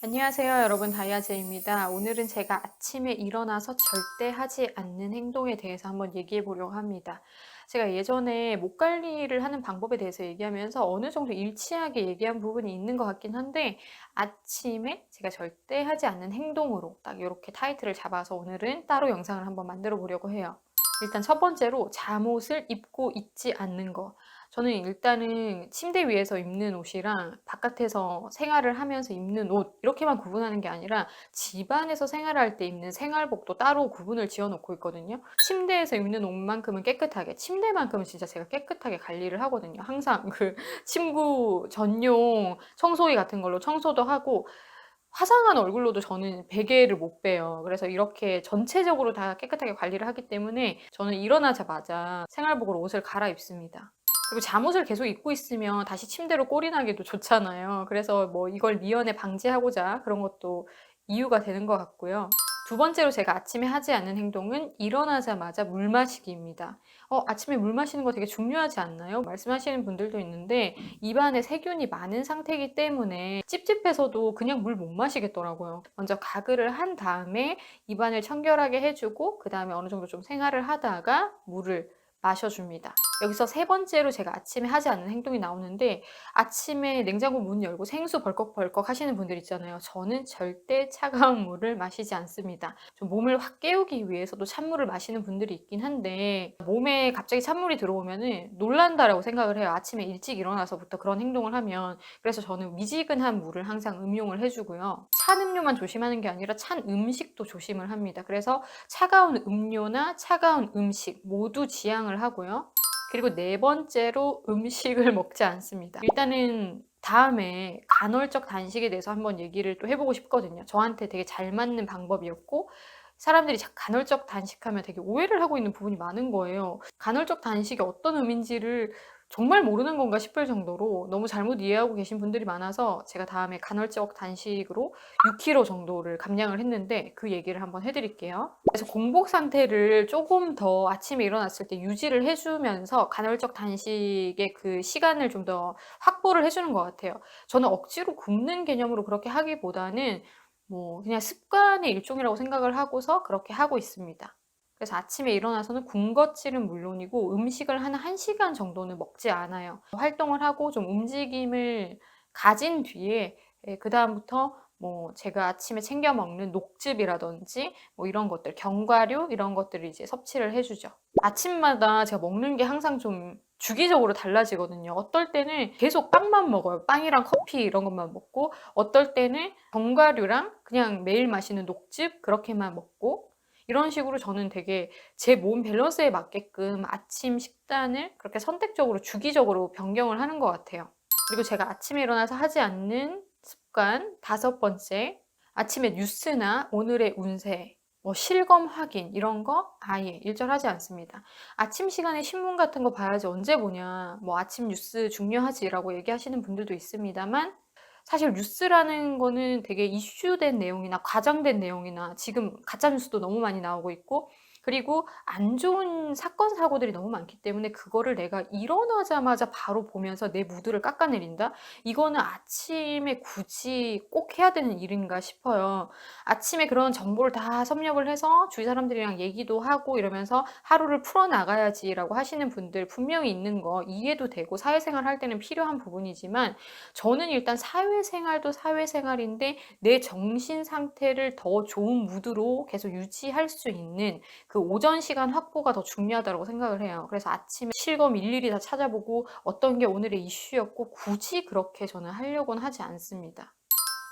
안녕하세요, 여러분. 다이아제입니다. 오늘은 제가 아침에 일어나서 절대 하지 않는 행동에 대해서 한번 얘기해 보려고 합니다. 제가 예전에 목 관리를 하는 방법에 대해서 얘기하면서 어느 정도 일치하게 얘기한 부분이 있는 것 같긴 한데, 아침에 제가 절대 하지 않는 행동으로 딱 이렇게 타이틀을 잡아서 오늘은 따로 영상을 한번 만들어 보려고 해요. 일단 첫 번째로 잠옷을 입고 있지 않는 거. 저는 일단은 침대 위에서 입는 옷이랑 바깥에서 생활을 하면서 입는 옷 이렇게만 구분하는 게 아니라 집안에서 생활할 때 입는 생활복도 따로 구분을 지어 놓고 있거든요. 침대에서 입는 옷만큼은 깨끗하게, 침대만큼은 진짜 제가 깨끗하게 관리를 하거든요. 항상 그 침구 전용 청소기 같은 걸로 청소도 하고, 화상한 얼굴로도 저는 베개를 못 빼요. 그래서 이렇게 전체적으로 다 깨끗하게 관리를 하기 때문에 저는 일어나자마자 생활복으로 옷을 갈아입습니다. 그리고 잠옷을 계속 입고 있으면 다시 침대로 꼴이 나기도 좋잖아요. 그래서 뭐 이걸 미연에 방지하고자 그런 것도 이유가 되는 것 같고요. 두 번째로 제가 아침에 하지 않는 행동은 일어나자마자 물 마시기입니다. 아침에 물 마시는 거 되게 중요하지 않나요? 말씀하시는 분들도 있는데, 입안에 세균이 많은 상태이기 때문에 찝찝해서도 그냥 물 못 마시겠더라고요. 먼저 가글을 한 다음에 입안을 청결하게 해주고, 그 다음에 어느 정도 좀 생활을 하다가 물을 마셔줍니다. 여기서 세 번째로 제가 아침에 하지 않는 행동이 나오는데, 아침에 냉장고 문 열고 생수 벌컥벌컥 하시는 분들 있잖아요. 저는 절대 차가운 물을 마시지 않습니다. 좀 몸을 확 깨우기 위해서도 찬물을 마시는 분들이 있긴 한데, 몸에 갑자기 찬물이 들어오면은 놀란다라고 생각을 해요. 아침에 일찍 일어나서부터 그런 행동을 하면. 그래서 저는 미지근한 물을 항상 음용을 해주고요. 찬 음료만 조심하는 게 아니라 찬 음식도 조심을 합니다. 그래서 차가운 음료나 차가운 음식 모두 지양을 하고요. 그리고 네 번째로 음식을 먹지 않습니다. 일단은 다음에 간헐적 단식에 대해서 한번 얘기를 또 해보고 싶거든요. 저한테 되게 잘 맞는 방법이었고, 사람들이 간헐적 단식하면 되게 오해를 하고 있는 부분이 많은 거예요. 간헐적 단식이 어떤 의미인지를 정말 모르는 건가 싶을 정도로 너무 잘못 이해하고 계신 분들이 많아서, 제가 다음에 간헐적 단식으로 6kg 정도를 감량을 했는데 그 얘기를 한번 해드릴게요. 그래서 공복 상태를 조금 더 아침에 일어났을 때 유지를 해주면서 간헐적 단식의 그 시간을 좀 더 확보를 해주는 것 같아요. 저는 억지로 굶는 개념으로 그렇게 하기보다는 뭐 그냥 습관의 일종이라고 생각을 하고서 그렇게 하고 있습니다. 그래서 아침에 일어나서는 군것질은 물론이고 음식을 한 1시간 정도는 먹지 않아요. 활동을 하고 좀 움직임을 가진 뒤에, 그다음부터 뭐 제가 아침에 챙겨 먹는 녹즙이라든지 뭐 이런 것들, 견과류 이런 것들을 이제 섭취를 해주죠. 아침마다 제가 먹는 게 항상 좀 주기적으로 달라지거든요. 어떨 때는 계속 빵만 먹어요. 빵이랑 커피 이런 것만 먹고, 어떨 때는 견과류랑 그냥 매일 마시는 녹즙 그렇게만 먹고, 이런 식으로 저는 되게 제 몸 밸런스에 맞게끔 아침 식단을 그렇게 선택적으로 주기적으로 변경을 하는 것 같아요. 그리고 제가 아침에 일어나서 하지 않는 습관 다섯 번째, 아침에 뉴스나 오늘의 운세, 뭐 실검 확인 이런 거 아예 일절하지 않습니다. 아침 시간에 신문 같은 거 봐야지 언제 보냐, 뭐 아침 뉴스 중요하지라고 얘기하시는 분들도 있습니다만, 사실 뉴스라는 거는 되게 이슈된 내용이나 과장된 내용이나 지금 가짜 뉴스도 너무 많이 나오고 있고, 그리고 안 좋은 사건 사고들이 너무 많기 때문에 그거를 내가 일어나자마자 바로 보면서 내 무드를 깎아내린다? 이거는 아침에 굳이 꼭 해야 되는 일인가 싶어요. 아침에 그런 정보를 다 섭렵을 해서 주위 사람들이랑 얘기도 하고 이러면서 하루를 풀어나가야지라고 하시는 분들 분명히 있는 거 이해도 되고, 사회생활 할 때는 필요한 부분이지만, 저는 일단 사회생활도 사회생활인데 내 정신 상태를 더 좋은 무드로 계속 유지할 수 있는 그 오전 시간 확보가 더 중요하다고 생각을 해요. 그래서 아침에 실검 일일이 다 찾아보고 어떤 게 오늘의 이슈였고 굳이 그렇게 저는 하려고는 하지 않습니다.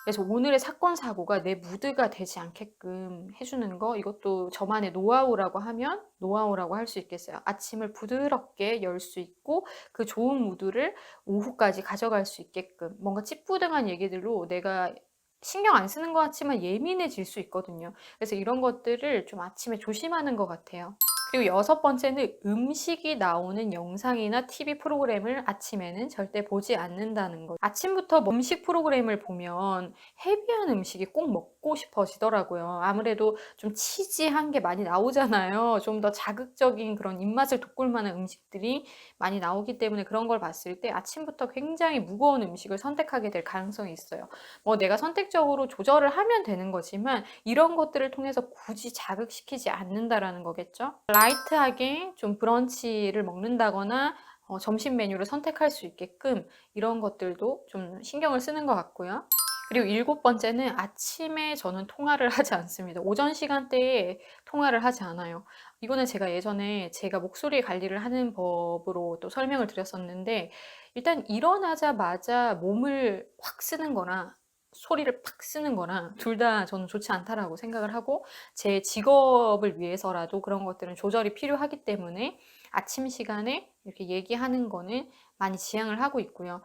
그래서 오늘의 사건 사고가 내 무드가 되지 않게끔 해주는 거, 이것도 저만의 노하우라고 하면 노하우라고 할 수 있겠어요. 아침을 부드럽게 열 수 있고 그 좋은 무드를 오후까지 가져갈 수 있게끔, 뭔가 찌뿌둥한 얘기들로 내가 신경 안 쓰는 것 같지만 예민해질 수 있거든요. 그래서 이런 것들을 좀 아침에 조심하는 것 같아요. 그리고 여섯 번째는 음식이 나오는 영상이나 TV 프로그램을 아침에는 절대 보지 않는다는 거. 아침부터 뭐 음식 프로그램을 보면 헤비한 음식이 꼭 먹고 싶어지더라고요. 아무래도 좀 치지한 게 많이 나오잖아요. 좀 더 자극적인 그런 입맛을 돋굴 만한 음식들이 많이 나오기 때문에 그런 걸 봤을 때 아침부터 굉장히 무거운 음식을 선택하게 될 가능성이 있어요. 뭐 내가 선택적으로 조절을 하면 되는 거지만 이런 것들을 통해서 굳이 자극시키지 않는다라는 거겠죠. 라이트하게 좀 브런치를 먹는다거나 점심 메뉴를 선택할 수 있게끔 이런 것들도 좀 신경을 쓰는 것 같고요. 그리고 일곱 번째는 아침에 저는 통화를 하지 않습니다. 오전 시간대에 통화를 하지 않아요. 이거는 제가 예전에 제가 목소리 관리를 하는 법으로 또 설명을 드렸었는데, 일단 일어나자마자 몸을 확 쓰는 거랑 소리를 팍 쓰는 거랑 둘 다 저는 좋지 않다라고 생각을 하고, 제 직업을 위해서라도 그런 것들은 조절이 필요하기 때문에 아침 시간에 이렇게 얘기하는 거는 많이 지양을 하고 있고요.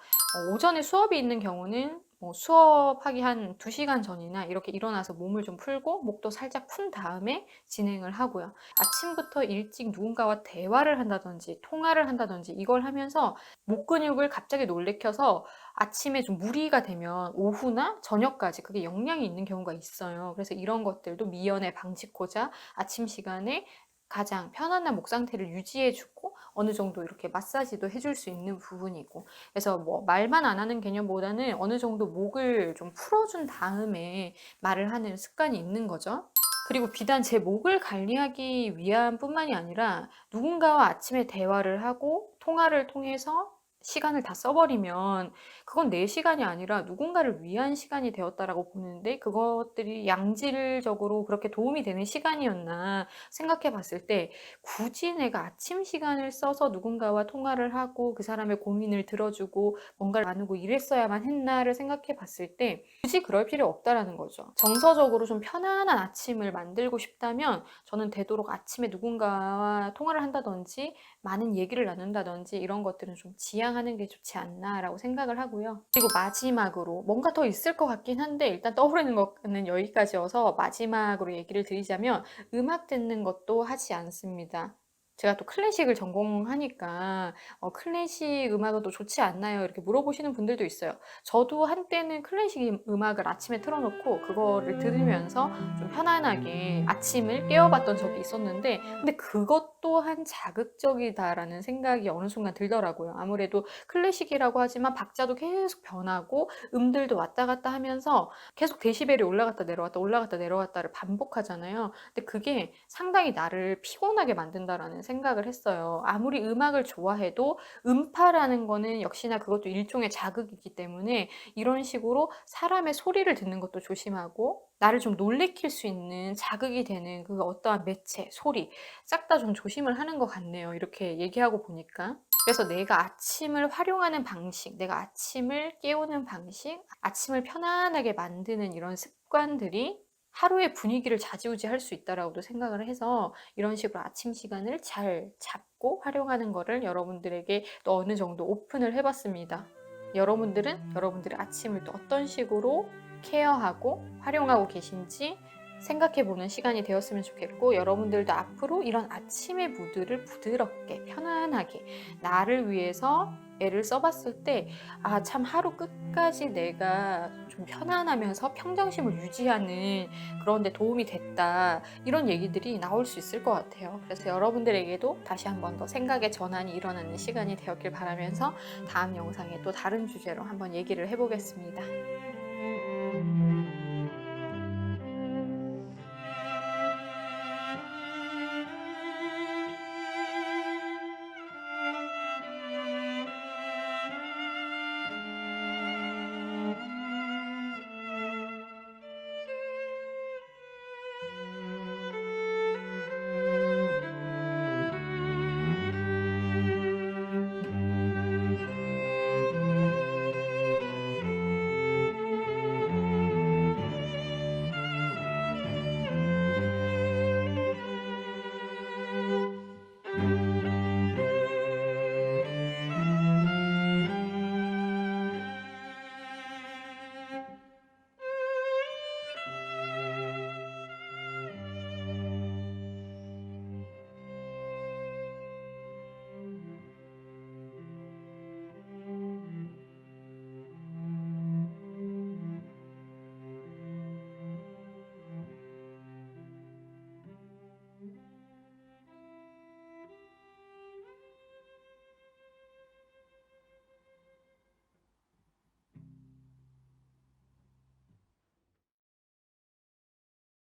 오전에 수업이 있는 경우는 수업하기 한 2시간 전이나 이렇게 일어나서 몸을 좀 풀고 목도 살짝 푼 다음에 진행을 하고요. 아침부터 일찍 누군가와 대화를 한다든지 통화를 한다든지 이걸 하면서 목 근육을 갑자기 놀래켜서 아침에 좀 무리가 되면 오후나 저녁까지 그게 영향이 있는 경우가 있어요. 그래서 이런 것들도 미연에 방지코자 아침 시간에 가장 편안한 목 상태를 유지해 주고 어느 정도 이렇게 마사지도 해줄 수 있는 부분이고, 그래서 뭐 말만 안 하는 개념보다는 어느 정도 목을 좀 풀어준 다음에 말을 하는 습관이 있는 거죠. 그리고 비단 제 목을 관리하기 위한 뿐만이 아니라 누군가와 아침에 대화를 하고 통화를 통해서 시간을 다 써버리면 그건 내 시간이 아니라 누군가를 위한 시간이 되었다라고 보는데, 그것들이 양질적으로 그렇게 도움이 되는 시간이었나 생각해 봤을 때 굳이 내가 아침 시간을 써서 누군가와 통화를 하고 그 사람의 고민을 들어주고 뭔가를 나누고 이랬어야만 했나를 생각해 봤을 때 굳이 그럴 필요 없다라는 거죠. 정서적으로 좀 편안한 아침을 만들고 싶다면 저는 되도록 아침에 누군가와 통화를 한다든지 많은 얘기를 나눈다든지 이런 것들은 좀 지양하는 게 좋지 않나라고 생각을 하고요. 그리고 마지막으로 뭔가 더 있을 것 같긴 한데 일단 떠오르는 거는 여기까지여서 마지막으로 얘기를 드리자면, 음악 듣는 것도 하지 않습니다. 제가 또 클래식을 전공하니까 "클래식 음악은 또 좋지 않나요?" 이렇게 물어보시는 분들도 있어요. 저도 한때는 클래식 음악을 아침에 틀어 놓고 그거를 들으면서 좀 편안하게 아침을 깨워봤던 적이 있었는데, 근데 그것 또한 자극적이다라는 생각이 어느 순간 들더라고요. 아무래도 클래식이라고 하지만 박자도 계속 변하고 음들도 왔다 갔다 하면서 계속 데시벨이 올라갔다 내려왔다 올라갔다 내려왔다를 반복하잖아요. 근데 그게 상당히 나를 피곤하게 만든다라는 생각을 했어요. 아무리 음악을 좋아해도 음파라는 거는 역시나 그것도 일종의 자극이기 때문에 이런 식으로 사람의 소리를 듣는 것도 조심하고, 나를 좀 놀래킬 수 있는 자극이 되는 그 어떠한 매체, 소리 싹 다 좀 조심을 하는 것 같네요, 이렇게 얘기하고 보니까. 그래서 내가 아침을 활용하는 방식, 내가 아침을 깨우는 방식, 아침을 편안하게 만드는 이런 습관들이 하루의 분위기를 좌지우지할 수 있다라고도 생각을 해서 이런 식으로 아침 시간을 잘 잡고 활용하는 거를 여러분들에게 또 어느 정도 오픈을 해 봤습니다. 여러분들은 여러분들의 아침을 또 어떤 식으로 케어하고 활용하고 계신지 생각해 보는 시간이 되었으면 좋겠고, 여러분들도 앞으로 이런 아침의 무드를 부드럽게 편안하게 나를 위해서 애를 써봤을 때 아 참 하루 끝까지 내가 좀 편안하면서 평정심을 유지하는 그런 데 도움이 됐다, 이런 얘기들이 나올 수 있을 것 같아요. 그래서 여러분들에게도 다시 한 번 더 생각의 전환이 일어나는 시간이 되었길 바라면서 다음 영상에 또 다른 주제로 한번 얘기를 해보겠습니다.